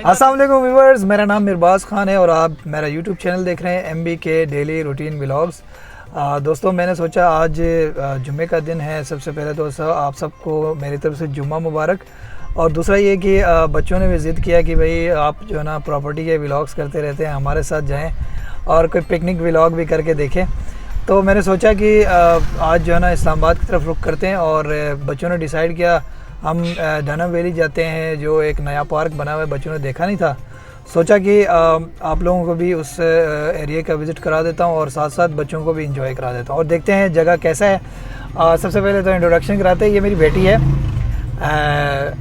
अस्सलाम वालेकुम व्यूअर्स, मेरा नाम मिरबाज़ ख़ान है और आप मेरा यूट्यूब चैनल देख रहे हैं MBK डेली रूटीन व्लॉग्स। दोस्तों, मैंने सोचा आज जुम्मे का दिन है। सबसे पहले तो आप सबको मेरी तरफ से जुम्मा मुबारक। और दूसरा ये कि बच्चों ने भी ज़िद किया कि भाई आप जो है ना प्रॉपर्टी के व्लॉग्स करते रहते हैं, हमारे साथ जाएं और कोई पिकनिक व्लॉग भी करके देखें। तो मैंने सोचा कि आज जो है ना इस्लामाबाद की तरफ रुख करते हैं और बच्चों ने डिसाइड किया हम डायनो वैली जाते हैं, जो एक नया पार्क बना हुआ है, बच्चों ने देखा नहीं था। सोचा कि आप लोगों को भी उस एरिया का विज़िट करा देता हूं और साथ साथ बच्चों को भी इंजॉय करा देता हूं और देखते हैं जगह कैसा है। सबसे पहले तो इंट्रोडक्शन कराते हैं। ये मेरी बेटी है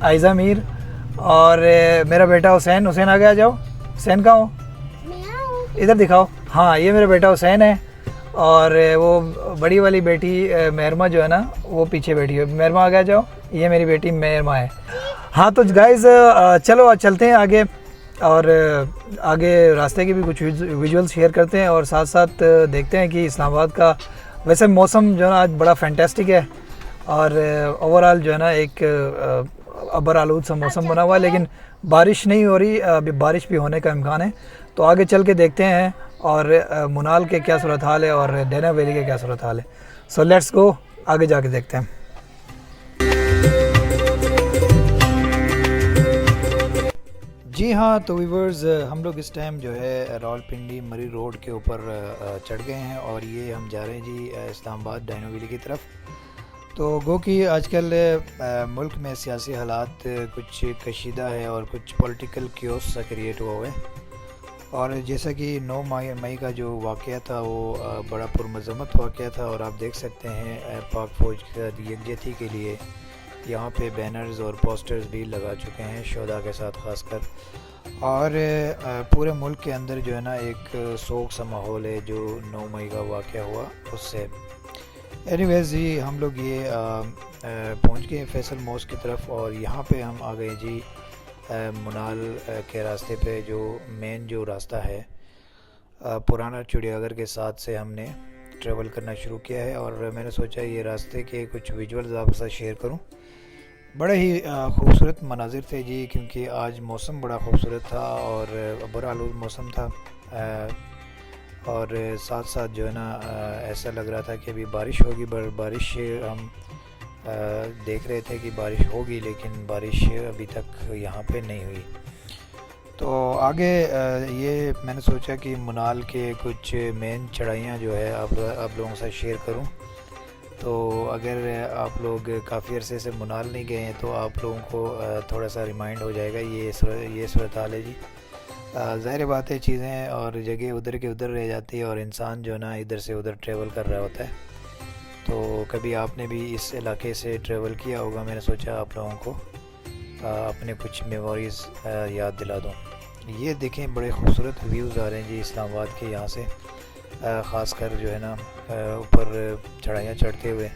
आयज़ा मीर और मेरा बेटा हुसैन। हुसैन आगे आ जाओ। हुसैन कहाँ हो? इधर दिखाओ। हाँ, ये मेरा बेटा हुसैन है और वो बड़ी वाली बेटी मेहरमा जो है ना वो पीछे बैठी है। मेहरमा आगे आ जाओ। ये मेरी बेटी मेहरमा है। हाँ तो गाइज़ चलो चलते हैं आगे और आगे रास्ते की भी कुछ विजुअल शेयर करते हैं और साथ साथ देखते हैं कि इस्लामाबाद का वैसे मौसम जो है ना आज बड़ा फैंटास्टिक है और ओवरऑल जो है ना एक अबर आलूद सा मौसम बना हुआ है, लेकिन बारिश नहीं हो रही। अभी बारिश भी होने का इम्कान है। तो आगे चल के देखते हैं और मुनाल के क्या सूरत हाल है और डायनो वैली के क्या सूरत हाल है। सो लेट्स गो, आगे जाके देखते हैं। जी हाँ, तो व्यूअर्स हम लोग इस टाइम जो है रावलपिंडी मरी रोड के ऊपर चढ़ गए हैं और ये हम जा रहे हैं जी इस्लामाबाद डायनो वैली की तरफ। तो गो कि आजकल मुल्क में सियासी हालात कुछ कशीदा है और कुछ पॉलिटिकल क्योस सा क्रिएट हुआ है और जैसा कि 9 मई का जो वाक़या था वो बड़ा पुरमज़म्मत वाक़या था और आप देख सकते हैं पाक फ़ौज के साथ यकजहती के लिए यहाँ पे बैनर्स और पोस्टर्स भी लगा चुके हैं शोधा के साथ ख़ासकर। और पूरे मुल्क के अंदर जो है ना एक सोग सा माहौल है जो 9 मई का वाक़या हुआ उससे। एनीवेज़ जी हम लोग ये पहुँच गए फैसल मॉस्क की तरफ और यहाँ पे हम आ गए जी मुनाल के रास्ते पे। जो मेन जो रास्ता है पुराना चिड़ियाघर के साथ से हमने ट्रैवल करना शुरू किया है और मैंने सोचा ये रास्ते के कुछ विजुअल्स आपके साथ शेयर करूं। बड़े ही खूबसूरत मनाजिर थे जी, क्योंकि आज मौसम बड़ा खूबसूरत था और बड़ा आलूद मौसम था और साथ साथ जो है ना ऐसा लग रहा था कि अभी बारिश होगी। बारिश हम देख रहे थे कि बारिश होगी, लेकिन बारिश अभी तक यहाँ पे नहीं हुई। तो आगे ये मैंने सोचा कि मुनाल के कुछ मेन चढ़ाइयाँ जो है आप लोगों के साथ शेयर करूं। तो अगर आप लोग काफ़ी अरसे से मुनाल नहीं गए हैं तो आप लोगों को थोड़ा सा रिमाइंड हो जाएगा। ये सूरत हाल है जी। ज़ाहिर बात है चीज़ें और जगह उधर के उधर रह जाती है और इंसान जो ना इधर से उधर ट्रैवल कर रहा होता है। तो कभी आपने भी इस इलाके से ट्रैवल किया होगा, मैंने सोचा आप लोगों को अपने कुछ मेमोरीज़ याद दिला दूँ। ये देखें बड़े खूबसूरत व्यूज़ आ रहे हैं जी इस्लामाबाद के यहाँ से, ख़ासकर जो है ना ऊपर चढ़ाइयाँ चढ़ते हुए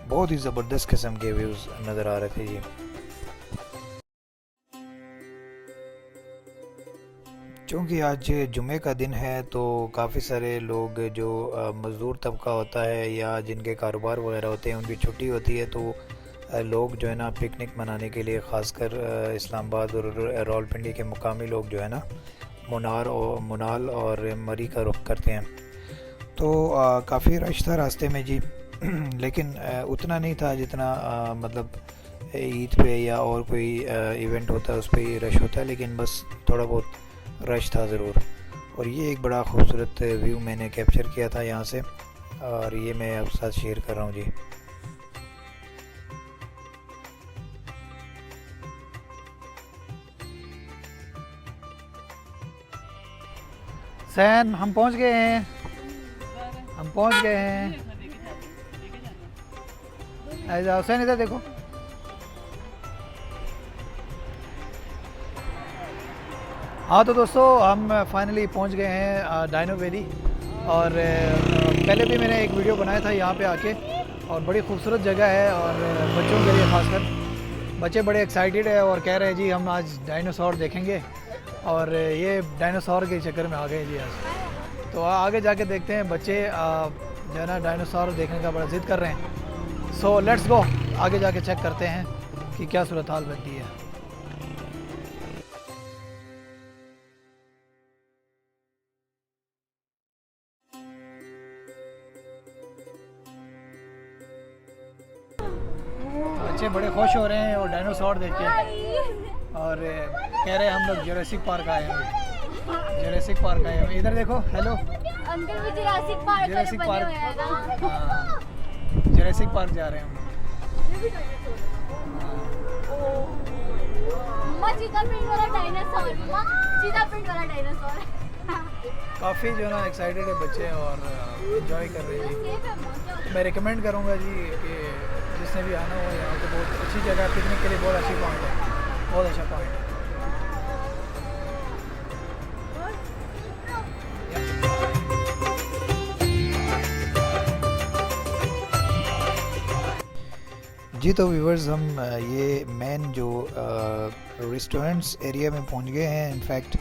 बहुत ही ज़बरदस्त किस्म के व्यूज़ नज़र आ रहे थे जी। चूँकि आज जुमे का दिन है तो काफ़ी सारे लोग जो मज़दूर तबका होता है या जिनके कारोबार वगैरह होते हैं उनकी छुट्टी होती है, तो लोग जो है ना पिकनिक मनाने के लिए ख़ासकर इस्लामाबाद और रावलपिंडी के मुकामी लोग जो है ना मुनाल और मरी का रुख करते हैं। तो काफ़ी रश था रास्ते में जी लेकिन उतना नहीं था जितना मतलब ईद पे या और कोई इवेंट होता है उस पर ही रश होता है, लेकिन बस थोड़ा बहुत रश था ज़रूर। और ये एक बड़ा खूबसूरत व्यू मैंने कैप्चर किया था यहाँ से और ये मैं आपके साथ शेयर कर रहा हूँ जी। सैन हम पहुँच गए हैं, हम पहुँच गए हैं। ऐसा हुसैन इधर देखो। हाँ तो दोस्तों हम फाइनली पहुंच गए हैं डायनो वैली और पहले भी मैंने एक वीडियो बनाया था यहाँ पे आके और बड़ी खूबसूरत जगह है और बच्चों के लिए खासकर बच्चे बड़े एक्साइटेड है और कह रहे हैं जी हम आज डायनासोर देखेंगे और ये डायनासोर के चक्कर में आ गए जी आज। तो आगे जाके देखते हैं, बच्चे जो है ना डायनासोर देखने का बड़ा ज़िद कर रहे हैं। सो लेट्स गो, आगे जाके चेक करते हैं कि क्या सूरत हाल बनती है। बच्चे बड़े खुश हो रहे हैं और डायनासोर देख के, और कह रहे हैं हम लोग जुरासिक पार्क आए हैं, जुरासिक पार्क आए हैं। इधर देखो, हेलो अंकल भी जुरासिक पार्क जुरासिक बने हुए हैं ना। हाँ, जुरासिक पार्क जा रहे हैं हम। मम्मा चीता प्रिंट वाला डायनासोर, मम्मा चीता प्रिंट वाला डायनासोर। काफ़ी जो है ना एक्साइटेड है बच्चे और एंजॉय कर रहे हैं जी। मैं रिकमेंड करूँगा जी कि जिसने भी आना हो यहाँ तो बहुत अच्छी जगह है, पिकनिक के लिए बहुत अच्छी पॉइंट है, बहुत अच्छा पॉइंट है। जी तो व्यूवर्स, हम ये मेन जो रेस्टोरेंट्स एरिया में पहुंच गए हैं। इनफैक्ट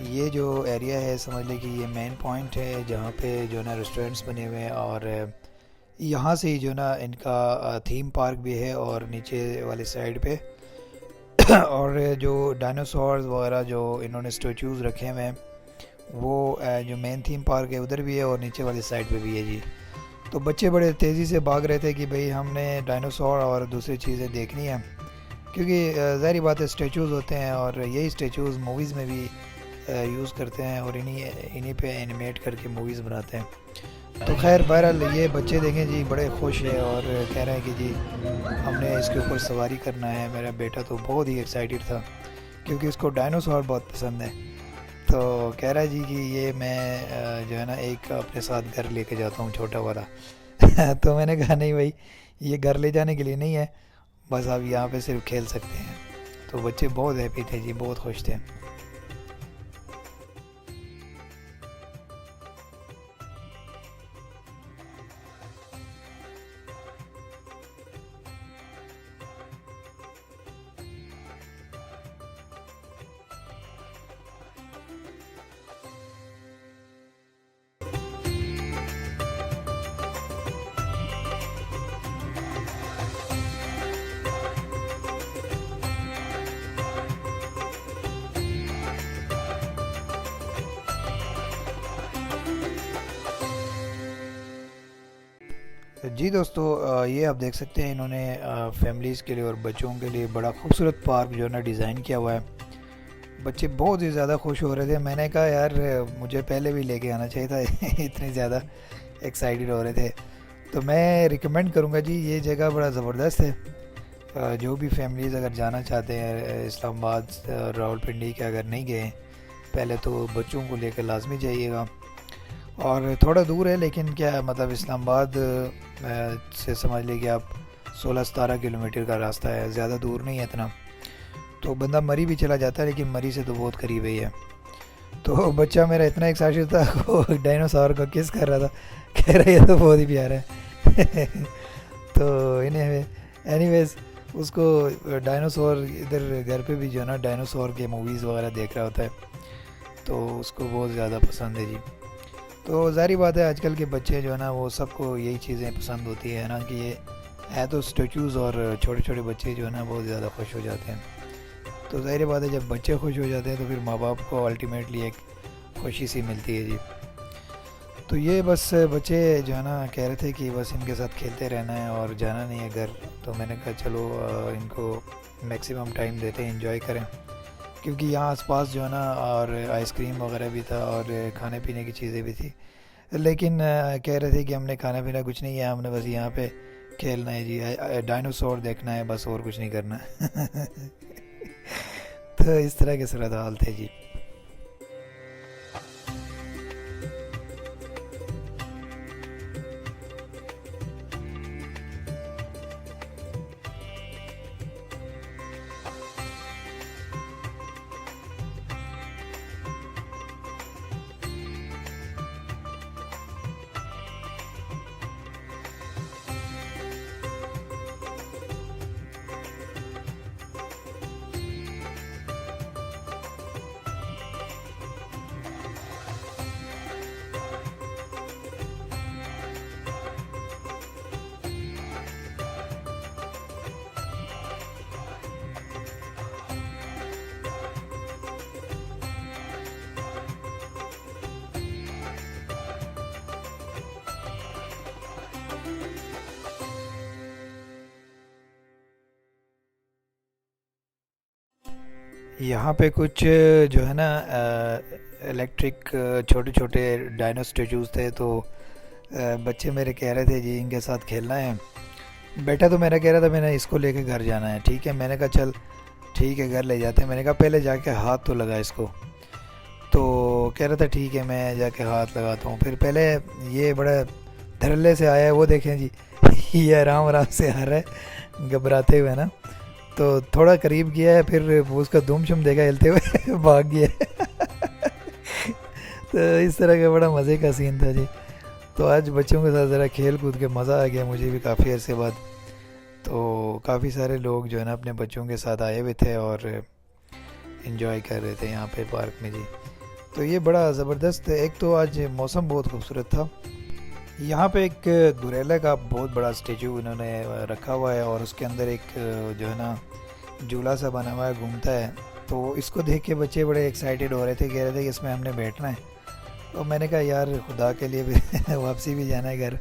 ये जो एरिया है समझ लें कि ये मेन पॉइंट है जहाँ पे जो ना रेस्टोरेंट्स बने हुए हैं, और यहाँ से ही जो ना इनका थीम पार्क भी है और नीचे वाली साइड पे और जो डायनासोर्स वगैरह जो इन्होंने स्टैचूज़ रखे हुए हैं वो जो मेन थीम पार्क है उधर भी है और नीचे वाली साइड पे भी है जी। तो बच्चे बड़े तेज़ी से भाग रहे थे कि भाई हमने डायनासोर और दूसरी चीज़ें देखनी है, क्योंकि ज़ाहिर बात है स्टैचूज़ होते हैं और यही स्टैचूज़ मूवीज़ में भी यूज़ करते हैं और इन्हीं पे एनिमेट करके मूवीज़ बनाते हैं। तो खैर बहरहाल ये बच्चे देखें जी बड़े खुश हैं और कह रहे हैं कि जी हमने इसके ऊपर सवारी करना है। मेरा बेटा तो बहुत ही एक्साइटेड था क्योंकि उसको डायनासोर बहुत पसंद है। तो कह रहा है जी कि ये मैं जो है ना एक अपने साथ घर लेके जाता हूँ, छोटा वाला। तो मैंने कहा नहीं भाई, ये घर ले जाने के लिए नहीं है, बस आप यहाँ पे सिर्फ खेल सकते हैं। तो बच्चे बहुत हैप्पी थे जी, बहुत खुश थे। जी दोस्तों, ये आप देख सकते हैं इन्होंने फैमिलीज़ के लिए और बच्चों के लिए बड़ा खूबसूरत पार्क जो है ना डिज़ाइन किया हुआ है। बच्चे बहुत ही ज़्यादा खुश हो रहे थे। मैंने कहा यार मुझे पहले भी लेके आना चाहिए था। इतने ज़्यादा एक्साइटेड हो रहे थे। तो मैं रिकमेंड करूँगा जी, ये जगह बड़ा ज़बरदस्त है। जो भी फैमिलीज़ अगर जाना चाहते हैं इस्लामाबाद रावलपिंडी के, अगर नहीं गए पहले तो बच्चों को लेकर लाजमी जाइएगा। और थोड़ा दूर है लेकिन क्या मतलब इस्लामाबाद से समझ लीजिए आप 16-17 किलोमीटर का रास्ता है, ज़्यादा दूर नहीं है इतना। तो बंदा मरी भी चला जाता है लेकिन मरी से तो बहुत करीब ही है। तो बच्चा मेरा इतना एक्साइटेड था, वो डायनासोर को किस कर रहा था, कह रहा है ये तो बहुत ही प्यारा है। तो एनीवेज उसको डायनासोर इधर घर पे भी जो है ना डायनासोर के मूवीज़ वगैरह देख रहा होता है, तो उसको बहुत ज़्यादा पसंद है जी। तो ज़ाहिर बात है आजकल के बच्चे जो है ना वो सबको यही चीज़ें पसंद होती है ना, कि ये है तो स्टैचूज़, और छोटे छोटे बच्चे जो है ना बहुत ज़्यादा खुश हो जाते हैं। तो ज़ाहिर बात है जब बच्चे खुश हो जाते हैं तो फिर माँ बाप को अल्टीमेटली एक खुशी सी मिलती है जी। तो ये बस बच्चे जो है ना कह रहे थे कि बस इनके साथ खेलते रहना है और जाना नहीं है घर। तो मैंने कहा चलो इनको मैक्सिमम टाइम देते हैं, एंजॉय करें, क्योंकि यहाँ आसपास जो है ना और आइसक्रीम वगैरह भी था और खाने पीने की चीज़ें भी थी। लेकिन कह रहे थे कि हमने खाना पीना कुछ नहीं है, हमने बस यहाँ पे खेलना है जी, डायनासोर देखना है, बस और कुछ नहीं करना। तो इस तरह के सूरत हाल थे जी। यहाँ पे कुछ जो है ना इलेक्ट्रिक छोटे छोटे डायनो स्टेचूज थे, तो बच्चे मेरे कह रहे थे जी इनके साथ खेलना है। बेटा तो मेरा कह रहा था मैंने इसको लेके घर जाना है। ठीक है, मैंने कहा चल ठीक है घर ले जाते हैं। मैंने कहा पहले जाके हाथ तो लगा इसको। तो कह रहा था ठीक है मैं जाके हाथ लगाता हूँ। फिर पहले ये बड़ा धड़ल्ले से आया है, वो देखें जी ये आराम आराम से आ रहा है घबराते हुए ना। तो थोड़ा करीब गया है, फिर वो उसका दुम शुम देखा हिलते हुए भाग गया तो इस तरह का बड़ा मज़े का सीन था जी। तो आज बच्चों के साथ ज़रा खेल कूद के मज़ा आ गया मुझे भी काफ़ी अरसे बाद। तो काफ़ी सारे लोग जो है ना अपने बच्चों के साथ आए हुए थे और इन्जॉय कर रहे थे यहाँ पे पार्क में जी। तो ये बड़ा ज़बरदस्त, एक तो आज मौसम बहुत खूबसूरत था। यहाँ पे एक गुरेला का बहुत बड़ा स्टेचू इन्होंने रखा हुआ है और उसके अंदर एक जो है ना झूला सा बना हुआ है, घूमता है। तो इसको देख के बच्चे बड़े एक्साइटेड हो रहे थे, कह रहे थे कि इसमें हमने बैठना है। तो मैंने कहा यार खुदा के लिए भी वापसी भी जाना है घर,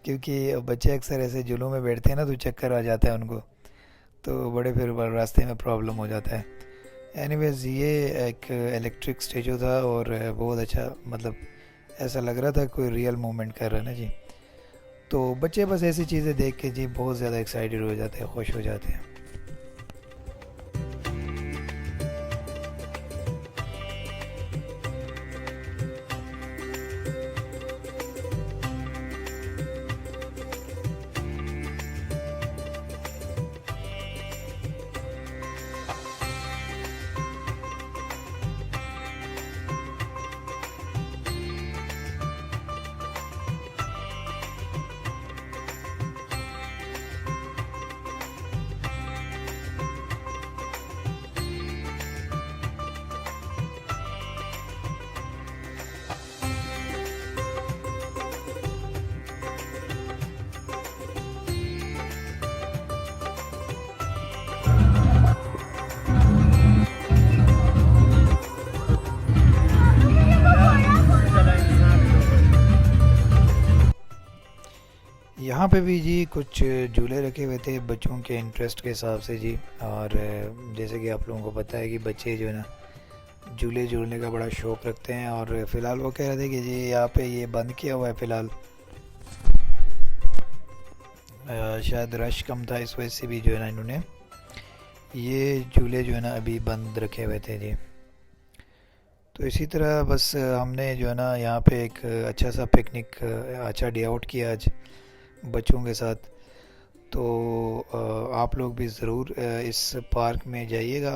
क्योंकि बच्चे अक्सर ऐसे झूलों में बैठते हैं ना तो चक्कर आ जाता है उनको, तो बड़े फिर रास्ते में प्रॉब्लम हो जाता है। एनीवेज ये एक इलेक्ट्रिक स्टेचू था और बहुत अच्छा, मतलब ऐसा लग रहा था कोई रियल मूवमेंट कर रहा है ना जी। तो बच्चे बस ऐसी चीज़ें देख के जी बहुत ज़्यादा एक्साइटेड हो जाते हैं, खुश हो जाते हैं। यहाँ पे भी जी कुछ झूले रखे हुए थे बच्चों के इंटरेस्ट के हिसाब से जी। और जैसे कि आप लोगों को पता है कि बच्चे जो है ना झूले झूलने का बड़ा शौक़ रखते हैं। और फ़िलहाल वो कह रहे थे कि जी यहाँ पे ये बंद किया हुआ है फ़िलहाल, शायद रश कम था इस वजह से भी जो है ना इन्होंने ये झूले जो है ना अभी बंद रखे हुए थे जी। तो इसी तरह बस हमने जो है ना यहाँ पे एक अच्छा सा पिकनिक, अच्छा डे आउट किया आज बच्चों के साथ। तो आप लोग भी ज़रूर इस पार्क में जाइएगा,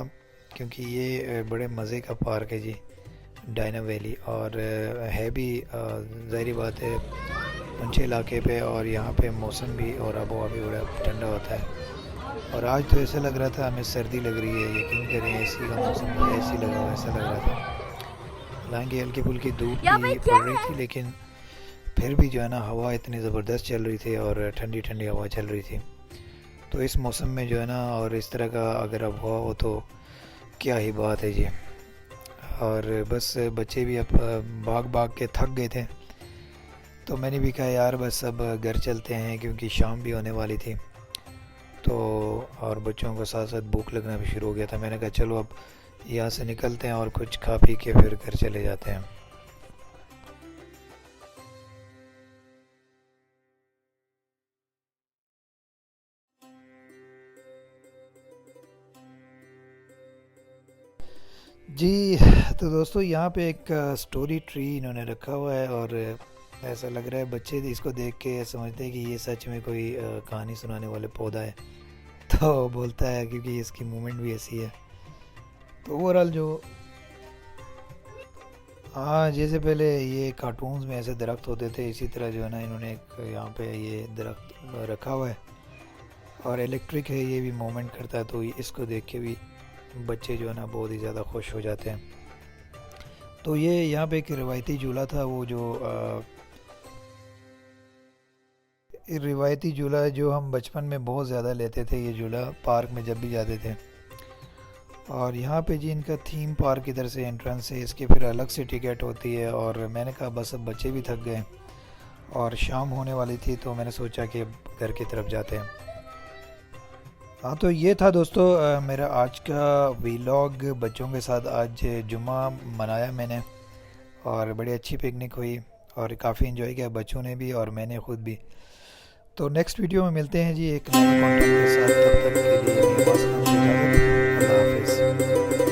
क्योंकि ये बड़े मज़े का पार्क है जी, डायनो वैली। और है भी ज़ाहिर बात है ऊंचे इलाके पे, और यहाँ पे मौसम भी और आबो हवा भी बड़ा ठंडा होता है। और आज तो ऐसा लग रहा था हमें सर्दी लग रही है, यकीन करें एसी का मौसम भी ऐसी लगा हुआ, ऐसा लग रहा था। हालांकि हल्की फुल्की धूप भी पड़ रही थी, लेकिन फिर भी जो है ना हवा इतनी ज़बरदस्त चल रही थी और ठंडी ठंडी हवा चल रही थी। तो इस मौसम में जो है ना और इस तरह का अगर अब हवा हो तो क्या ही बात है जी। और बस बच्चे भी अब भाग भाग के थक गए थे, तो मैंने भी कहा यार बस अब घर चलते हैं, क्योंकि शाम भी होने वाली थी। तो और बच्चों को साथ साथ भूख लगना भी शुरू हो गया था। मैंने कहा चलो अब यहाँ से निकलते हैं और कुछ खा पी के फिर घर चले जाते हैं। जी तो दोस्तों यहाँ पे एक स्टोरी ट्री इन्होंने रखा हुआ है, और ऐसा लग रहा है बच्चे इसको देख के समझते हैं कि ये सच में कोई कहानी सुनाने वाले पौधा है। तो बोलता है क्योंकि इसकी मूवमेंट भी ऐसी है। तो ओवरऑल जो हाँ जैसे पहले ये कार्टून्स में ऐसे दरख्त होते थे, इसी तरह जो है ना इन्होंने एक यहाँ पे ये दरख्त रखा हुआ है और इलेक्ट्रिक है, ये भी मूवमेंट करता है। तो इसको देख के भी बच्चे जो है ना बहुत ही ज़्यादा खुश हो जाते हैं। तो ये यहाँ पे एक रिवायती झूला था, वो जो रिवायती झूला है जो हम बचपन में बहुत ज़्यादा लेते थे, ये झूला पार्क में जब भी जाते थे। और यहाँ पे जी इनका थीम पार्क इधर से एंट्रेंस है, इसकी फिर अलग से टिकट होती है। और मैंने कहा बस अब बच्चे भी थक गए और शाम होने वाली थी, तो मैंने सोचा कि अब घर की तरफ जाते हैं। हाँ, तो ये था दोस्तों मेरा आज का वीलॉग बच्चों के साथ। आज जुम्मा मनाया मैंने और बड़ी अच्छी पिकनिक हुई और काफ़ी इन्जॉय किया बच्चों ने भी और मैंने ख़ुद भी। तो नेक्स्ट वीडियो में मिलते हैं जी एक नए कंटेंट के साथ। तब तक के लिए मेरे पास इजाज़त। अल्लाह हाफिज़।